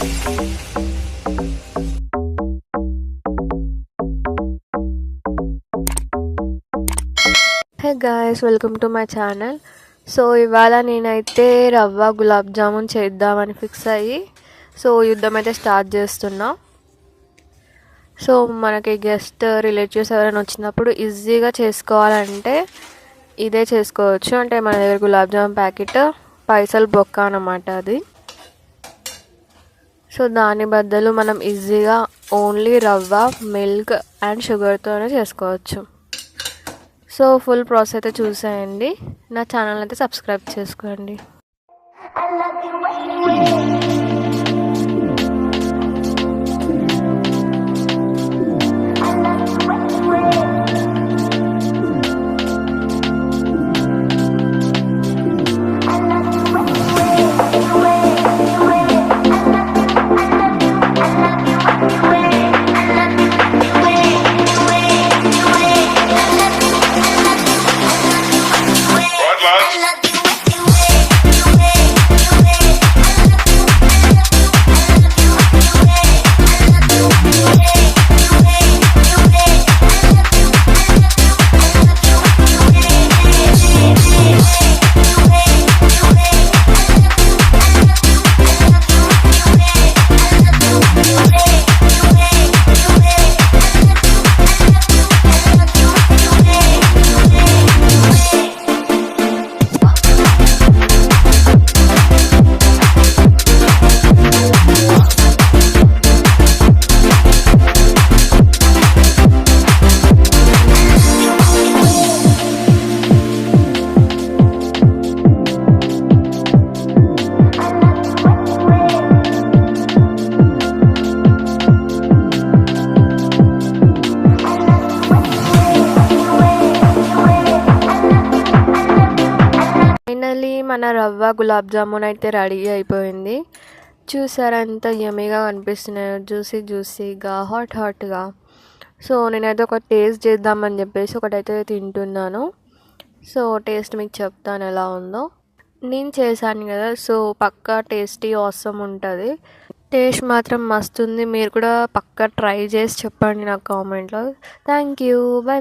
Hey guys, welcome to my channel. So ఇవాళ నేనైతే రవ్వ గులాబ్ జామున్ చేద్దామని ఫిక్స్ అయ్యి యుద్ధం అయితే స్టార్ట్ చేస్తున్నా. సో మనకి గెస్ట్ రిలేటివ్స్ ఎవరైనా వచ్చినప్పుడు ఈజీగా చేసుకోవాలంటే ఇదే చేసుకోవచ్చు. అంటే మన దగ్గర గులాబ్ జామున్ ప్యాకెట్ పైసలు బొక్క అన్నమాట అది. సో దాని బదులు మనం ఈజీగా ఓన్లీ రవ్వ, మిల్క్ అండ్ షుగర్తోనే చేసుకోవచ్చు. సో ఫుల్ ప్రాసెస్ అయితే చూసేయండి. నా ఛానల్ అయితే సబ్స్క్రైబ్ చేసుకోండి. ఫైనలీ మన రవ్వ గులాబ్ జామున్ అయితే రెడీ అయిపోయింది. చూసారా ఎంత యమ్మీగా కనిపిస్తున్నాయో, జ్యూసీగా హాట్గా. సో నేనైతే ఒక టేస్ట్ చేద్దామని చెప్పేసి ఒకటైతే తింటున్నాను. సో టేస్ట్ మీకు చెప్తాను ఎలా ఉందో. నేను చేశాను కదా, సో పక్కా టేస్టీ ఆసమ్ ఉంటుంది. టేస్ట్ మాత్రం మస్తుంది. మీరు కూడా పక్కా ట్రై చేసి చెప్పండి నాకు కామెంట్లో. Thank you, by.